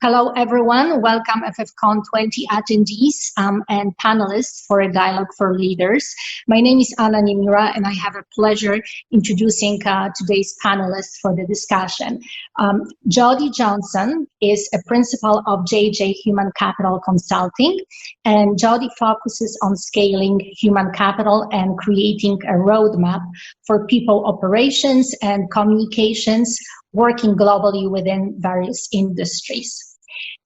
Hello, everyone. Welcome FFCON20 attendees and panelists for a Dialogue for Leaders. My name is Niemira, and I have a pleasure introducing today's panelists for the discussion. Jodi Johnson is a principal of JJ Human Capital Consulting, and Jodi focuses on scaling human capital and creating a roadmap for people operations and communications working globally within various industries.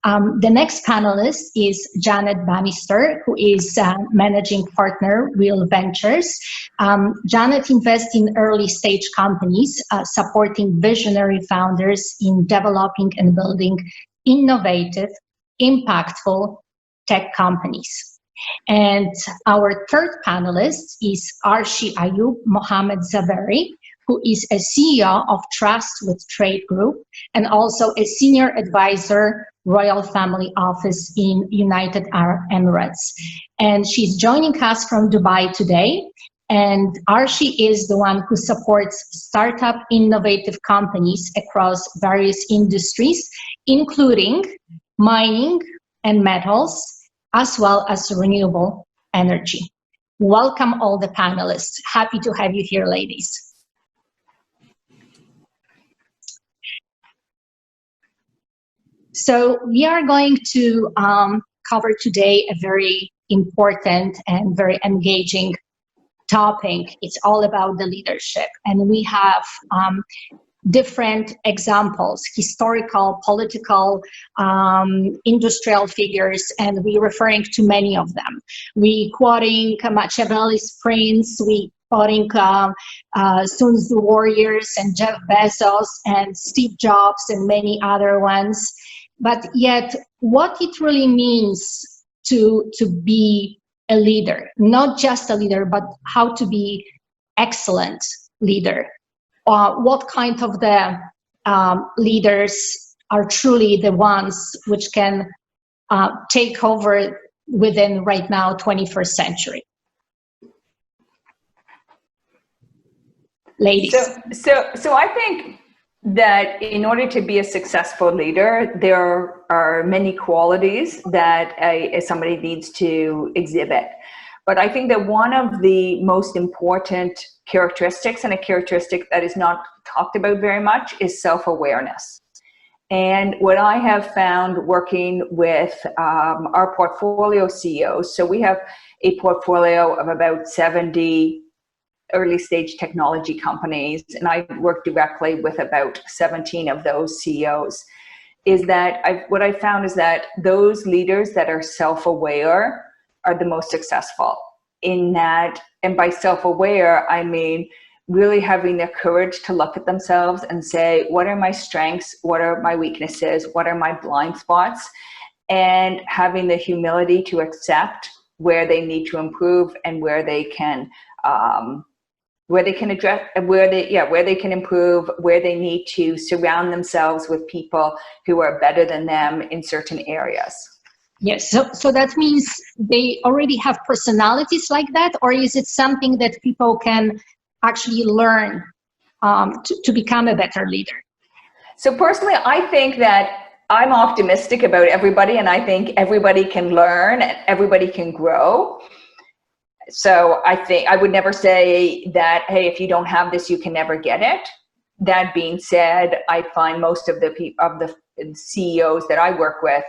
The next panelist is Janet Bannister, who is managing partner, Real Ventures. Janet invests in early stage companies, supporting visionary founders in developing and building innovative, impactful tech companies. And our third panelist is Arshi Ayub Mohamed Zaveri, who is a CEO of Trust with Trade Group and also a senior advisor, Royal Family Office in United Arab Emirates. And she's joining us from Dubai today. And Arshi is the one who supports startup innovative companies across various industries, including mining and metals, as well as renewable energy. Welcome all the panelists. Happy to have you here, ladies. So we are going to cover today a very important and very engaging topic. It's all about the leadership. And we have different examples, historical, political, industrial figures, and we're referring to many of them. We quoting Machiavelli's Prince, we quoting Sun Tzu warriors and Jeff Bezos and Steve Jobs and many other ones. But yet, what it really means to be a leader, not just a leader, but how to be excellent leader. What kind of the leaders are truly the ones which can take over within right now 21st century. Ladies. So I think that in order to be a successful leader, there are many qualities that somebody needs to exhibit. But I think that one of the most important characteristics, and a characteristic that is not talked about very much, is self-awareness. And what I have found working with our portfolio CEOs, so we have a portfolio of about 70 early stage technology companies, and I work directly with about 17 of those CEOs, is that what I found is that those leaders that are self-aware are the most successful in that. And by self-aware, I mean really having the courage to look at themselves and say, what are my strengths? What are my weaknesses? What are my blind spots? And having the humility to accept where they need to improve and where they can address, where they can improve, where they need to surround themselves with people who are better than them in certain areas. Yes, so that means they already have personalities like that, or is it something that people can actually learn to become a better leader? So personally, I think that I'm optimistic about everybody, and I think everybody can learn and everybody can grow. So I think I would never say that, hey, if you don't have this, you can never get it. That being said, I find most of the CEOs that I work with,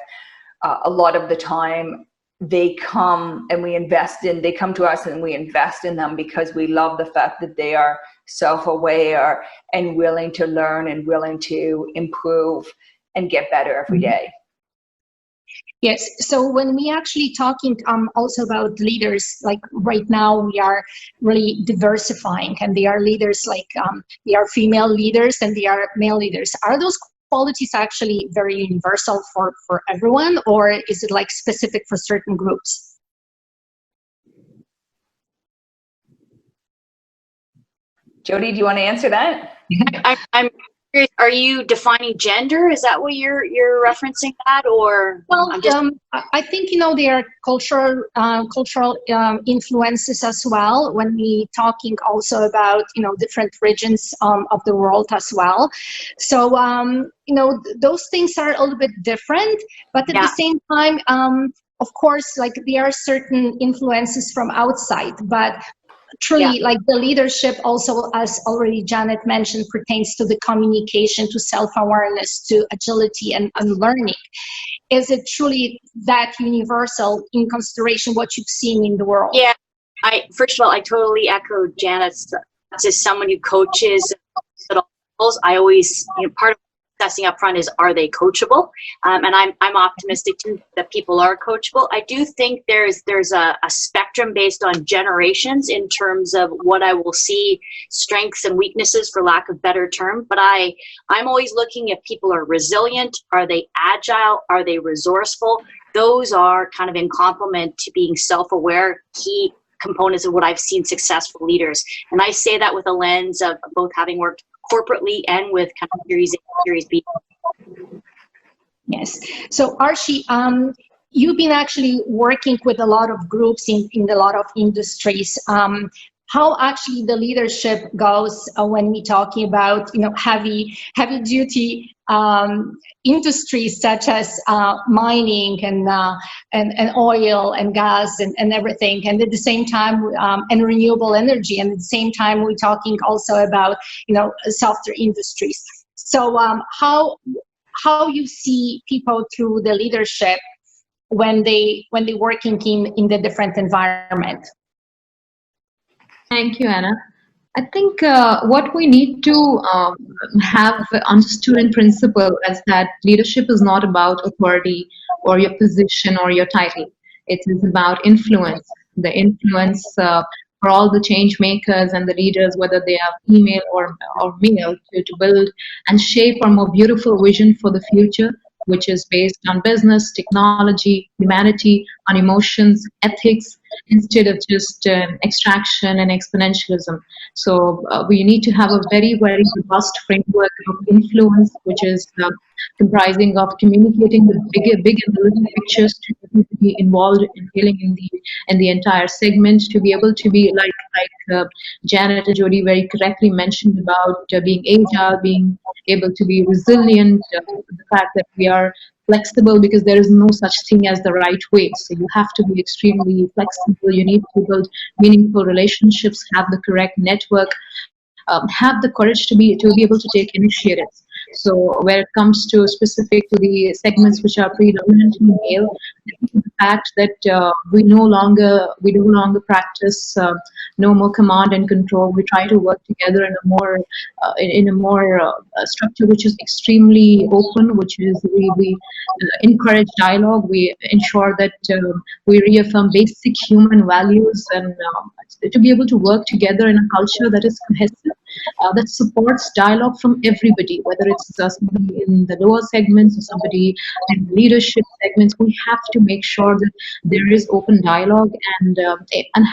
a lot of the time they come and they come to us and we invest in them because we love the fact that they are self-aware and willing to learn and willing to improve and get better every day. Yes, so when we actually talking also about leaders, like right now we are really diversifying, and they are leaders like they are female leaders and they are male leaders. Are those qualities actually very universal for everyone, or is it like specific for certain groups? Jodi, do you want to answer that? Are you defining gender? Is that what you're referencing that, or? Well, I think, there are cultural influences as well when we talking also about, different regions of the world as well. So, those things are a little bit different, but at the same time, of course, like there are certain influences from outside, but truly, like the leadership also, as already Janet mentioned, pertains to the communication, to self-awareness, to agility and learning. Is it truly that universal in consideration what you've seen in the world? Yeah, first of all, I totally echo Janet's. As someone who coaches at all levels, I always, part of assessing up front is, are they coachable? And I'm optimistic too that people are coachable. I do think there's a spectrum based on generations in terms of what I will see strengths and weaknesses, for lack of better term. But I'm always looking if people are resilient, are they agile, are they resourceful? Those are kind of in complement to being self-aware, key components of what I've seen successful leaders. And I say that with a lens of both having worked corporately and with kind of Series A, Series B. Yes. So Arshi, you've been actually working with a lot of groups in a lot of industries. How actually the leadership goes when we're talking about heavy duty industries such as mining and oil and gas and everything, and at the same time and renewable energy, and at the same time we're talking also about softer industries. So how you see people through the leadership when they working in the different environment? Thank you, Anna. I think what we need to have understood in principle is that leadership is not about authority or your position or your title. It is about influence, the influence for all the change makers and the leaders, whether they are female or male, to build and shape a more beautiful vision for the future, which is based on business, technology, humanity, on emotions, ethics, instead of just extraction and exponentialism. So we need to have a very, very robust framework of influence, which is comprising of communicating the big and little pictures to be involved in dealing in the entire segment, to be able to be like Janet and Jodi very correctly mentioned about being agile, being able to be resilient, the fact that we are flexible because there is no such thing as the right way. So you have to be extremely flexible. You need to build meaningful relationships, have the correct network, have the courage to be able to take initiatives. So where it comes to specific to the segments which are predominantly male, the fact that we no longer practice no more command and control. We try to work together in a more structure which is extremely open, which is we encourage dialogue. We ensure that we reaffirm basic human values, and to be able to work together in a culture that is cohesive, that supports dialogue from everybody, whether it's somebody in the lower segments or somebody in leadership segments. We have to make sure that there is open dialogue and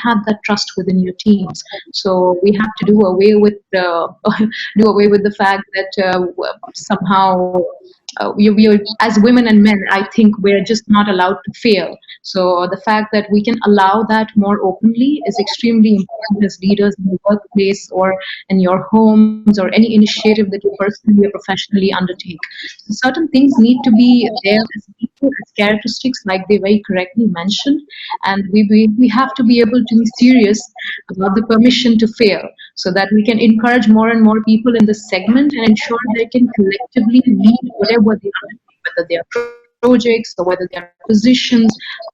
have that trust within your teams. So we have to do away with the fact that somehow we are, as women and men, I think we're just not allowed to fail. So the fact that we can allow that more openly is extremely important as leaders in the workplace or in your homes or any initiative that you personally or professionally undertake. So certain things need to be there as people, as characteristics, like they very correctly mentioned, and we have to be able to be serious about the permission to fail, so that we can encourage more and more people in this segment and ensure they can collectively lead whatever they are, whether they are projects or whether they are positions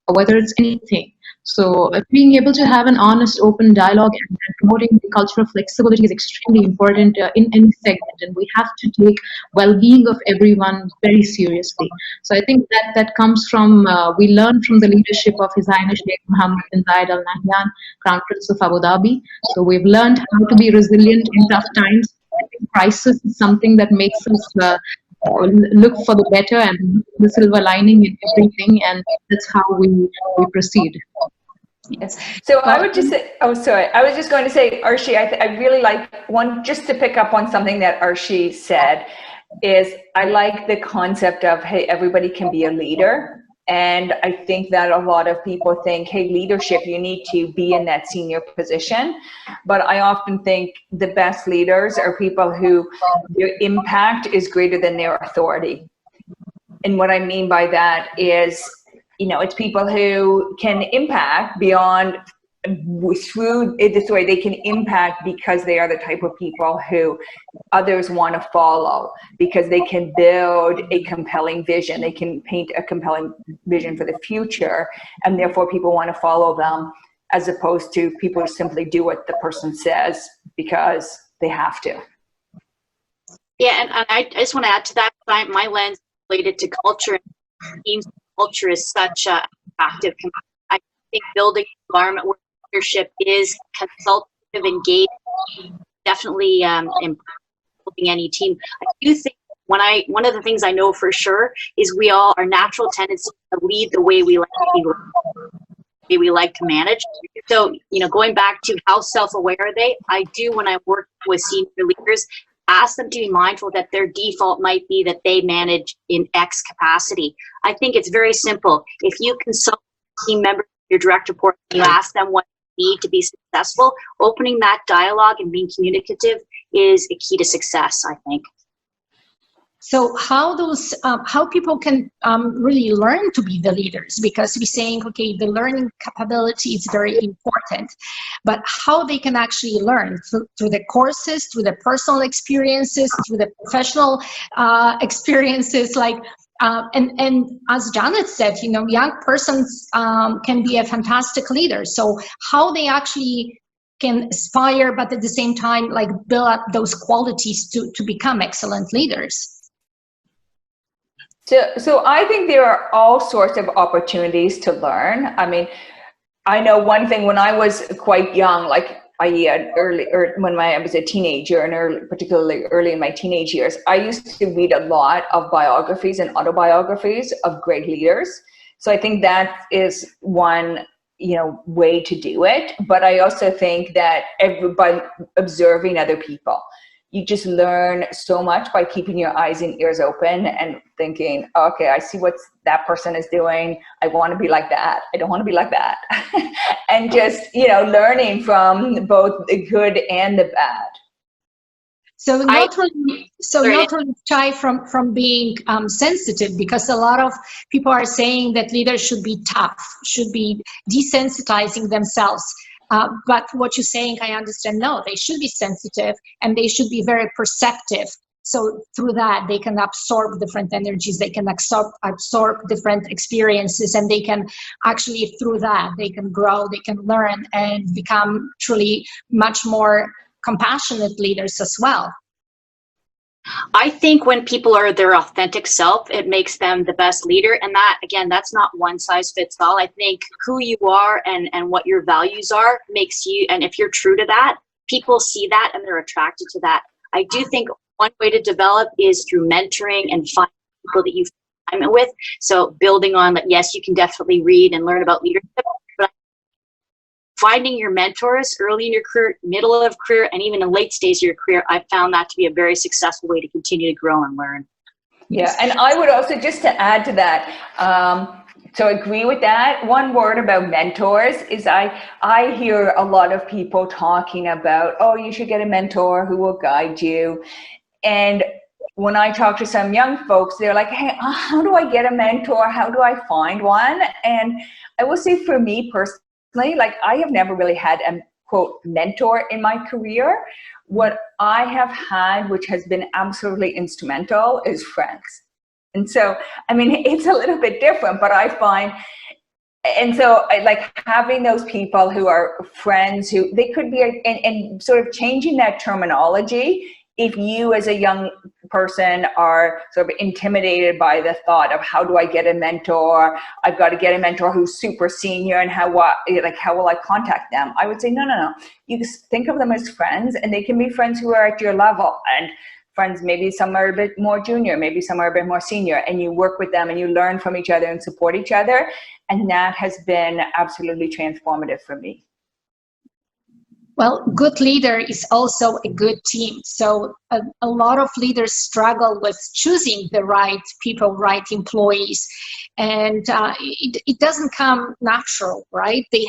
or whether it's anything. So being able to have an honest, open dialogue and promoting the culture of flexibility is extremely important in any segment, and we have to take well-being of everyone very seriously. So I think that comes from, we learn from the leadership of His Highness Sheikh Mohammed bin Zayed Al Nahyan, Crown Prince of Abu Dhabi. So we've learned how to be resilient in tough times. I think crisis is something that makes us look for the better and the silver lining in everything, and that's how we proceed. Yes. So I would just say, oh, sorry. I was just going to say, Arshi, I really like one, just to pick up on something that Arshi said, is I like the concept of, hey, everybody can be a leader. And I think that a lot of people think, hey, leadership, you need to be in that senior position. But I often think the best leaders are people who their impact is greater than their authority. And what I mean by that is, you know, it's people who can impact beyond, through this way, they can impact because they are the type of people who others want to follow, because they can build a compelling vision. They can paint a compelling vision for the future, and therefore people want to follow them, as opposed to people who simply do what the person says because they have to. Yeah, and I just want to add to that, my lens related to culture. Teams culture is such an active. I think building an environment where leadership is consultative, engaged, definitely in building any team. I do think one of the things I know for sure is we all, our natural tendency to lead the way we like to be, the way we like to manage. So, you know, going back to how self-aware are they, I do, when I work with senior leaders, ask them to be mindful that their default might be that they manage in X capacity. I think it's very simple. If you consult team members, your direct report, you ask them what they need to be successful, opening that dialogue and being communicative is a key to success, I think. So how people can really learn to be the leaders? Because we're saying, okay, the learning capability is very important, but how they can actually learn through the courses, through the personal experiences, through the professional experiences, like, and as Janet said, you know, young persons can be a fantastic leader. So how they actually can aspire, but at the same time, like, build up those qualities to become excellent leaders. So I think there are all sorts of opportunities to learn. I mean, I know one thing, when I was quite young, like when I was a teenager, and particularly early in my teenage years, I used to read a lot of biographies and autobiographies of great leaders. So I think that is one, you know, way to do it. But I also think that by observing other people, you just learn so much by keeping your eyes and ears open and thinking, okay, I see what that person is doing. I want to be like that. I don't want to be like that. And just, you know, learning from both the good and the bad. So not really shy from being sensitive, because a lot of people are saying that leaders should be tough, should be desensitizing themselves. But what you're saying, I understand, no, they should be sensitive and they should be very perceptive. So through that, they can absorb different energies, they can absorb different experiences, and they can actually, through that, they can grow, they can learn and become truly much more compassionate leaders as well. I think when people are their authentic self, it makes them the best leader. And that, again, that's not one size fits all. I think who you are and what your values are makes you, and if you're true to that, people see that and they're attracted to that. I do think one way to develop is through mentoring and finding people that you find alignment with. So building on that, yes, you can definitely read and learn about leadership, but finding your mentors early in your career, middle of career, and even in late stages of your career, I found that to be a very successful way to continue to grow and learn. Yeah, and I would also, just to add to that, so agree with that. One word about mentors is I hear a lot of people talking about, oh, you should get a mentor who will guide you. And when I talk to some young folks, they're like, hey, how do I get a mentor? How do I find one? And I will say, for me personally, like, I have never really had a quote mentor in my career. What I have had, which has been absolutely instrumental, is friends. And so, I mean, it's a little bit different, but I find, and so I like having those people who are friends, who they could be, and sort of changing that terminology. If you as a young person are sort of intimidated by the thought of, how do I get a mentor? I've got to get a mentor who's super senior, and how will I contact them? I would say, no. You just think of them as friends, and they can be friends who are at your level. And friends, maybe some are a bit more junior, maybe some are a bit more senior, and you work with them and you learn from each other and support each other. And that has been absolutely transformative for me. Well, good leader is also a good team. So a lot of leaders struggle with choosing the right people, right employees. And it doesn't come natural, right? They're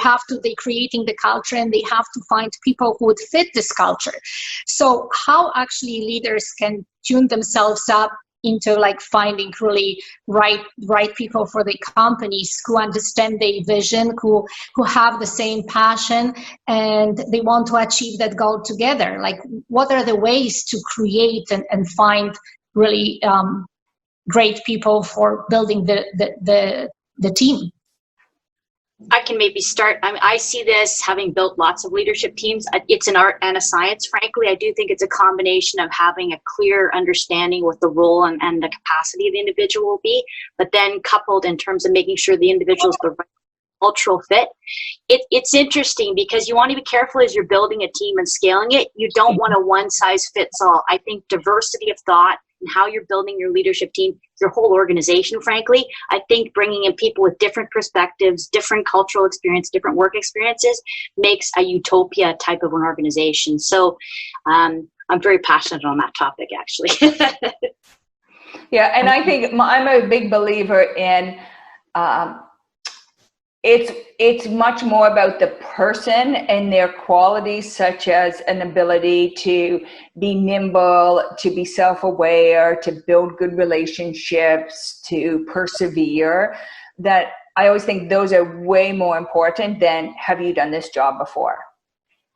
creating the culture, and they have to find people who would fit this culture. So how actually leaders can tune themselves up into like finding really right people for the companies who understand their vision, who have the same passion, and they want to achieve that goal together. Like, what are the ways to create and find really great people for building the team? I can maybe start. I mean, I see this, having built lots of leadership teams. It's an art and a science, frankly. I do think it's a combination of having a clear understanding what the role and the capacity of the individual will be, but then coupled in terms of making sure the individual is the right cultural fit. It's interesting because you want to be careful as you're building a team and scaling it. You don't want a one size fits all. I think diversity of thought and how you're building your leadership team, your whole organization, frankly, I think bringing in people with different perspectives, different cultural experience, different work experiences makes a utopia type of an organization. So I'm very passionate on that topic, actually. Yeah, and I think I'm a big believer in it's much more about the person and their qualities, such as an ability to be nimble, to be self-aware, to build good relationships, to persevere. That I always think those are way more important than have you done this job before?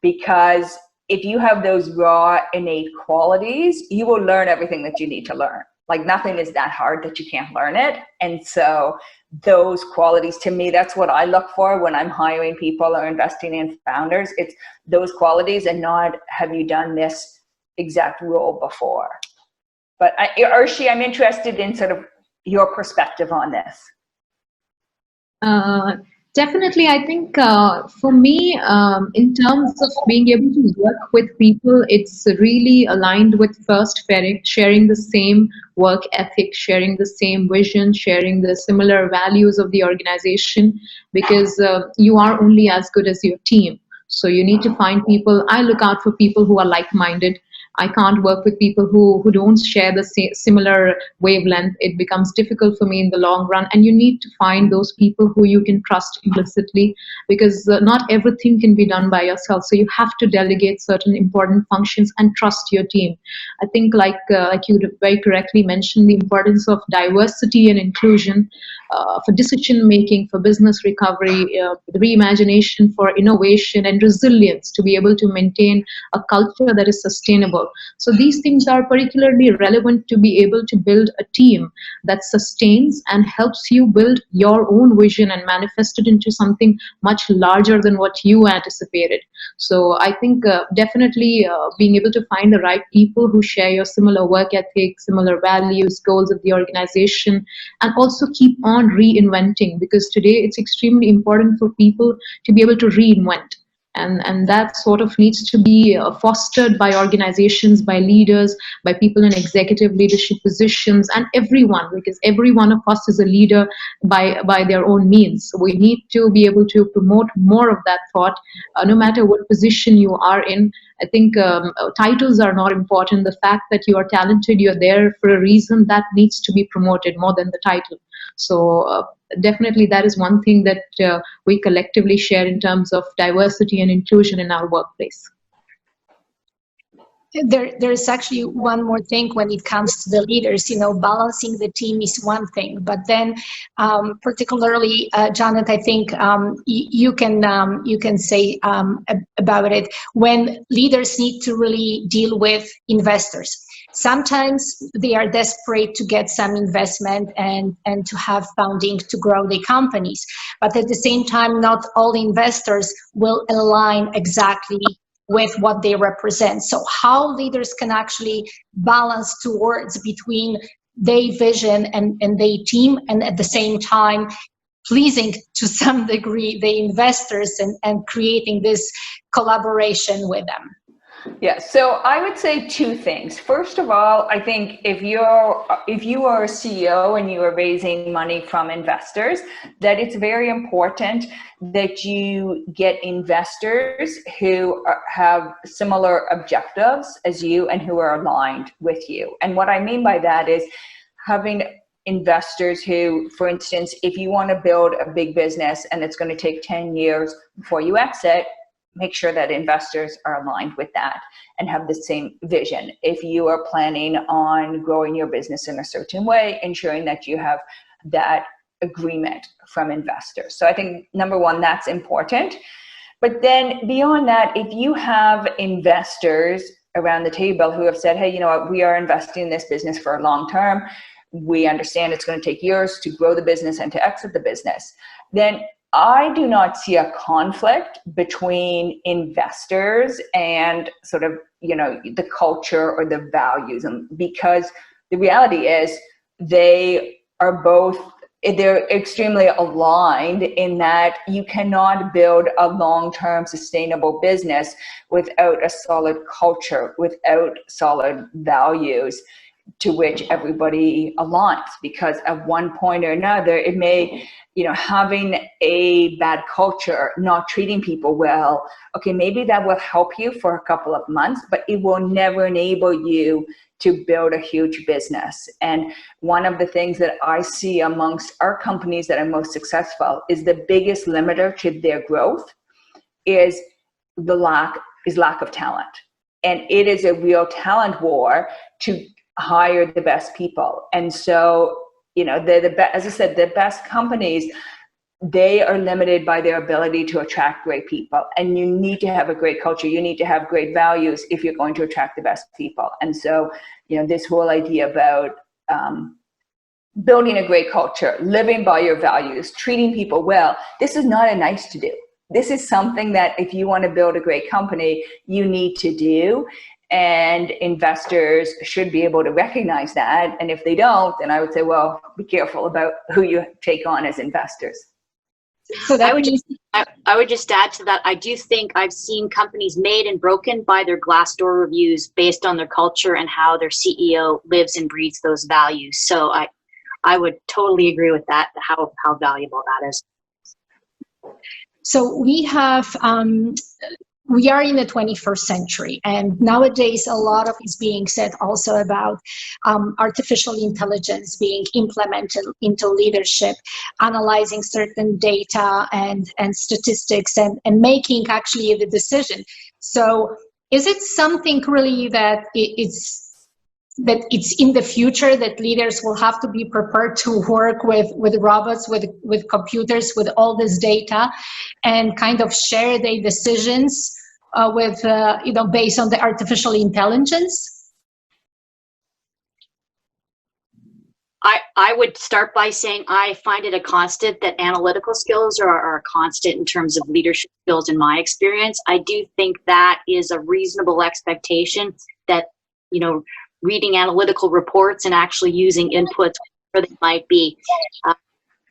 Because if you have those raw innate qualities, you will learn everything that you need to learn. Like, nothing is that hard that you can't learn it. And so those qualities, to me, that's what I look for when I'm hiring people or investing in founders. It's those qualities, and not have you done this exact role before. But Arshi, I'm interested in sort of your perspective on this. Definitely, I think for me, in terms of being able to work with people, it's really aligned with first sharing the same work ethic, sharing the same vision, sharing the similar values of the organization, because you are only as good as your team. So you need to find people. I look out for people who are like-minded. I can't work with people who don't share the similar wavelength. It becomes difficult for me in the long run. And you need to find those people who you can trust implicitly, because not everything can be done by yourself. So you have to delegate certain important functions and trust your team. I think like you very correctly mentioned, the importance of diversity and inclusion for decision making, for business recovery, reimagination, for innovation and resilience, to be able to maintain a culture that is sustainable. So these things are particularly relevant to be able to build a team that sustains and helps you build your own vision and manifest it into something much larger than what you anticipated. So I think definitely being able to find the right people who share your similar work ethic, similar values, goals of the organization, and also keep on reinventing, because today it's extremely important for people to be able to reinvent. And that sort of needs to be fostered by organizations, by leaders, by people in executive leadership positions, and everyone, because every one of us is a leader by their own means. So we need to be able to promote more of that thought, no matter what position you are in. I think titles are not important. The fact that you are talented, you're there for a reason, that needs to be promoted more than the title. So definitely that is one thing that we collectively share in terms of diversity and inclusion in our workplace. There's actually one more thing when it comes to the leaders. You know, balancing the team is one thing, but then particularly, Janet, I think you can say about it when leaders need to really deal with investors. Sometimes they are desperate to get some investment and to have funding to grow their companies. But at the same time, not all investors will align exactly with what they represent. So how leaders can actually balance towards between their vision and their team, and at the same time pleasing to some degree the investors and creating this collaboration with them. Yeah, so I would say two things. First of all, I think if you are a CEO and you are raising money from investors, that it's very important that you get investors who have similar objectives as you and who are aligned with you. And what I mean by that is having investors who, for instance, if you want to build a big business and it's going to take 10 years before you exit, make sure that investors are aligned with that and have the same vision. If you are planning on growing your business in a certain way, ensuring that you have that agreement from investors. So I think number one, that's important. But then beyond that, if you have investors around the table who have said, hey, you know what, we are investing in this business for a long term, we understand it's going to take years to grow the business and to exit the business, then I do not see a conflict between investors and sort of, you know, the culture or the values. And because the reality is they're extremely aligned in that you cannot build a long-term sustainable business without a solid culture, without solid values to which everybody aligns, because at one point or another, it may, you know, having a bad culture, not treating people well, okay, maybe that will help you for a couple of months, but it will never enable you to build a huge business. And one of the things that I see amongst our companies that are most successful is the biggest limiter to their growth is lack of talent. And it is a real talent war to hire the best people. And so, you know, as I said, the best companies, they are limited by their ability to attract great people. And you need to have a great culture. You need to have great values if you're going to attract the best people. And so, you know, this whole idea about building a great culture, living by your values, treating people well, this is not a nice to do. This is something that if you want to build a great company, you need to do. And investors should be able to recognize that. And if they don't, then I would say, well, be careful about who you take on as investors. So I would just add to that. I do think I've seen companies made and broken by their Glassdoor reviews based on their culture and how their CEO lives and breathes those values. So I would totally agree with that, how valuable that is. So we are in the 21st century, and nowadays a lot of is being said also about artificial intelligence being implemented into leadership, analyzing certain data and statistics and making actually the decision. So is it something really that it's in the future that leaders will have to be prepared to work with robots, with computers, with all this data, and kind of share their decisions based on the artificial intelligence? I would start by saying I find it a constant that analytical skills are a constant in terms of leadership skills in my experience. I do think that is a reasonable expectation that, you know, reading analytical reports and actually using inputs where they might be in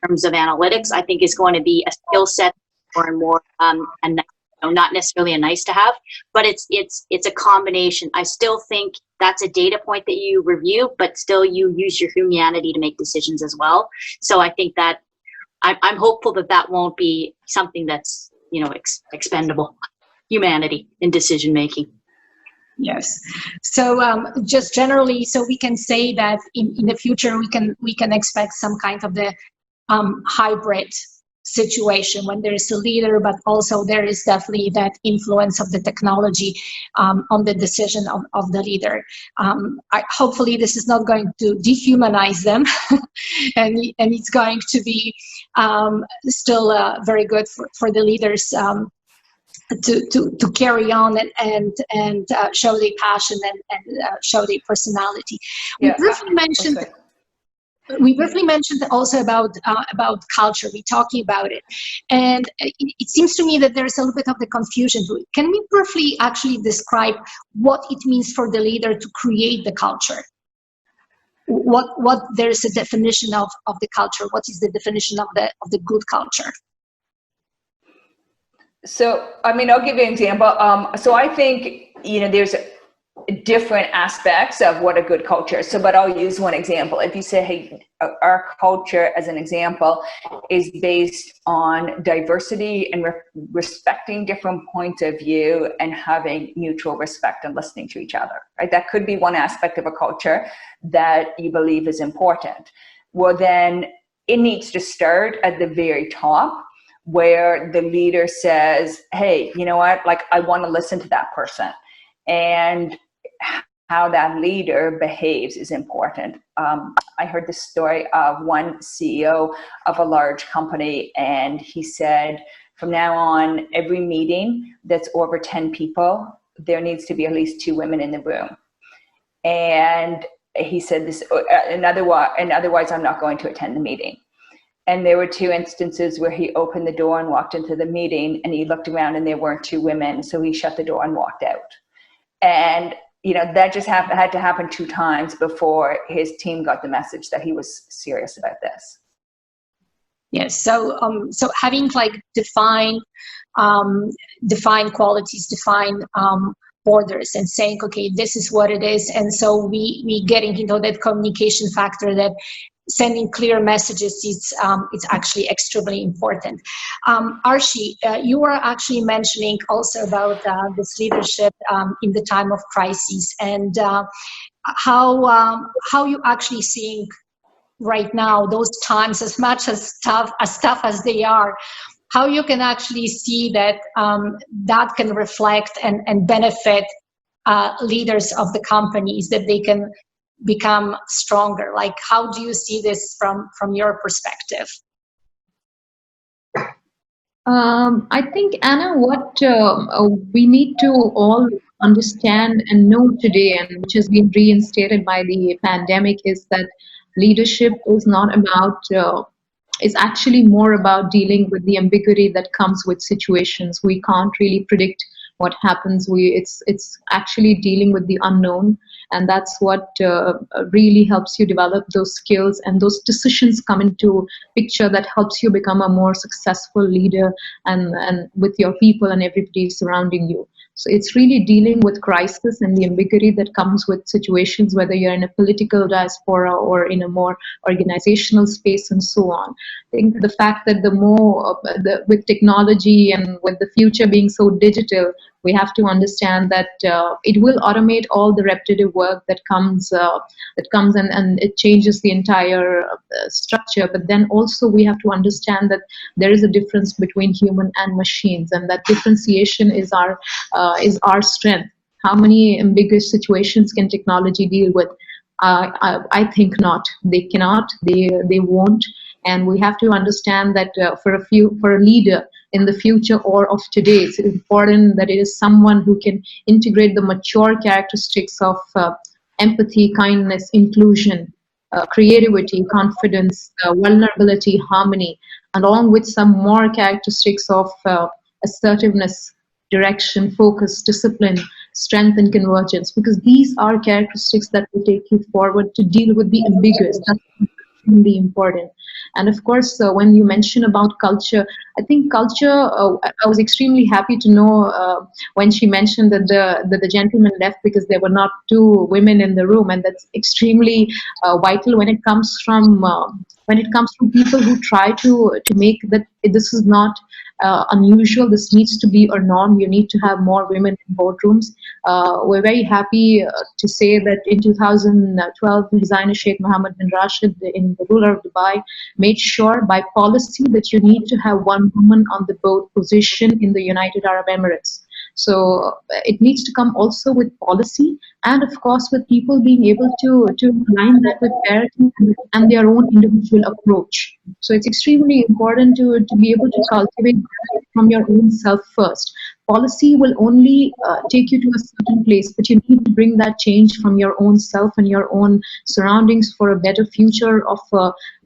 terms of analytics, I think is going to be a skill set more and more, and not necessarily a nice to have, but it's a combination. I still think that's a data point that you review, but still you use your humanity to make decisions as well. So I think that I'm hopeful that won't be something that's, you know, expendable, humanity in decision making. Yes. So just generally, so we can say that in the future we can expect some kind of the hybrid situation when there is a leader, but also there is definitely that influence of the technology on the decision of the leader. Hopefully this is not going to dehumanize them and it's going to be still very good for the leaders to carry on and show their passion and show their personality. We briefly mentioned. Okay. We briefly mentioned also about culture. We're talking about it, and it seems to me that there's a little bit of the confusion to it. Can we briefly actually describe what it means for the leader to create the culture? What there is a definition of the culture? What is the definition of the good culture? So, I mean, I'll give you an example. So I think there's different aspects of what a good culture is. So, but I'll use one example. If you say, hey, our culture, as an example, is based on diversity and respecting different points of view and having mutual respect and listening to each other, right? That could be one aspect of a culture that you believe is important. Well, then it needs to start at the very top, where the leader says, hey, you know what, like, I want to listen to that person. And how that leader behaves is important. I heard the story of one CEO of a large company, and he said, from now on, every meeting that's over 10 people, there needs to be at least 2 women in the room. And he said this, and otherwise I'm not going to attend the meeting. And there were 2 instances where he opened the door and walked into the meeting, and he looked around and there weren't 2 women, so he shut the door and walked out. And that just had to happen 2 times before his team got the message that he was serious about this. Yes. So having like defined qualities, defined borders, and saying, okay, this is what it is, and so we getting that communication factor, that sending clear messages, it's actually extremely important. Arshi, you were actually mentioning also about this leadership in the time of crisis, and how you actually seeing right now those times, as much as tough as they are, how you can actually see that that can reflect and benefit leaders of the companies, that they can become stronger. Like, how do you see this from your perspective? I think, Anna, what we need to all understand and know today, and which has been reinstated by the pandemic, is that leadership is not about, is actually more about dealing with the ambiguity that comes with situations. We can't really predict what happens. It's actually dealing with the unknown, and that's what really helps you develop those skills, and those decisions come into picture that helps you become a more successful leader, and with your people and everybody surrounding you. So it's really dealing with crisis and the ambiguity that comes with situations, whether you're in a political diaspora or in a more organizational space and so on. I think the fact that with technology and with the future being so digital, we have to understand that it will automate all the repetitive work that comes and it changes the entire structure. But then also we have to understand that there is a difference between human and machines, and that differentiation is our strength. How many ambiguous situations can technology deal with? I think not. They cannot. They won't. And we have to understand that for a leader in the future or of today, it's important that it is someone who can integrate the mature characteristics of empathy, kindness, inclusion, creativity, confidence, vulnerability, harmony, along with some more characteristics of assertiveness, direction, focus, discipline, strength, and convergence, because these are characteristics that will take you forward to deal with the ambiguous. That's extremely important. And of course, when you mention about culture, I think culture, I was extremely happy to know when she mentioned that the gentleman left because there were not 2 women in the room, and that's extremely vital when it comes from people who try to make that this is not unusual. This needs to be a norm. You need to have more women in boardrooms. We're very happy to say that in 2012, designer Sheikh Mohamed bin Rashid, in the ruler of Dubai, made sure by policy that you need to have 1 woman on the board position in the United Arab Emirates. So it needs to come also with policy, and of course with people being able to align that with parenting and their own individual approach. So it's extremely important to be able to cultivate from your own self first. Policy will only take you to a certain place, but you need to bring that change from your own self and your own surroundings for a better future of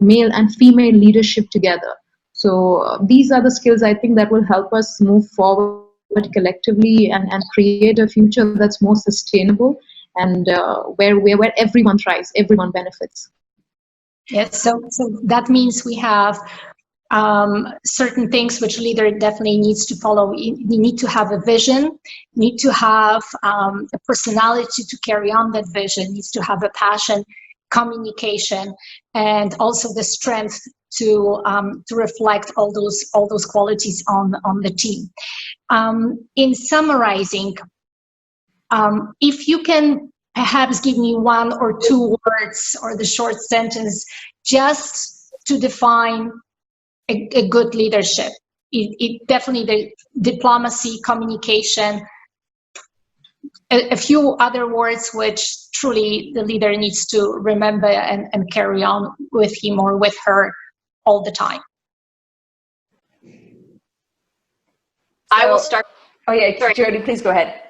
male and female leadership together. So these are the skills I think that will help us move forward collectively and create a future that's more sustainable, and where everyone thrives, everyone benefits. Yes, so that means we have certain things which leader definitely needs to follow. You need to have a vision, need to have a personality to carry on that vision, needs to have a passion, communication, and also the strength to reflect all those qualities on the team. In summarizing, if you can perhaps give me one or two words or the short sentence just to define a good leadership. It definitely, the diplomacy, communication, a few other words which truly the leader needs to remember and carry on with him or with her all the time. I will start. Oh yeah, Sorry. Jodi, please go ahead.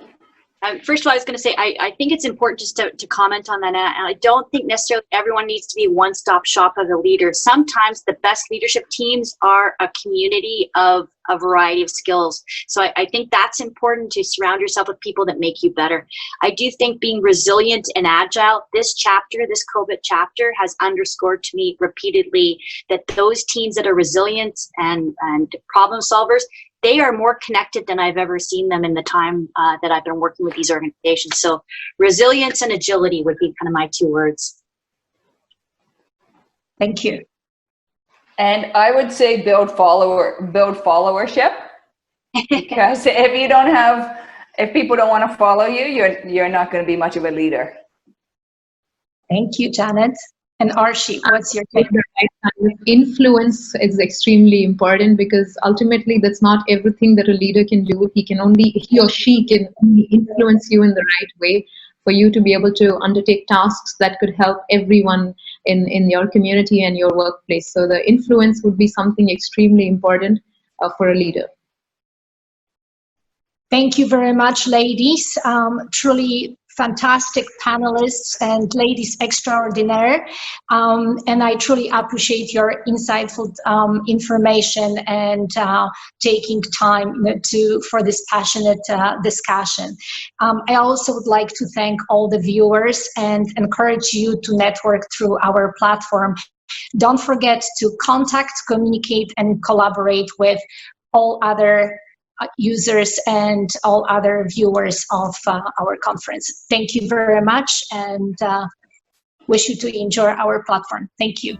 First of all, I was going to say, I think it's important just to comment on that. And I don't think necessarily everyone needs to be one-stop shop as a leader. Sometimes the best leadership teams are a community of a variety of skills. So I think that's important, to surround yourself with people that make you better. I do think being resilient and agile, this COVID chapter has underscored to me repeatedly that those teams that are resilient and problem solvers, they are more connected than I've ever seen them in the time that I've been working with these organizations. So resilience and agility would be kind of my two words. Thank you. And I would say build followership, because if people don't want to follow you, you're not going to be much of a leader. Thank you, Janet. And Arshi, what's your take? Influence is extremely important, because ultimately that's not everything that a leader can do. He or she can only influence you in the right way for you to be able to undertake tasks that could help everyone in your community and your workplace. So the influence would be something extremely important for a leader. Thank you very much, ladies. Truly fantastic panelists, and ladies extraordinaire. And I truly appreciate your insightful information and taking time for this passionate discussion. I also would like to thank all the viewers and encourage you to network through our platform. Don't forget to contact, communicate, and collaborate with all other users and all other viewers of our conference. Thank you very much, and wish you to enjoy our platform. Thank you.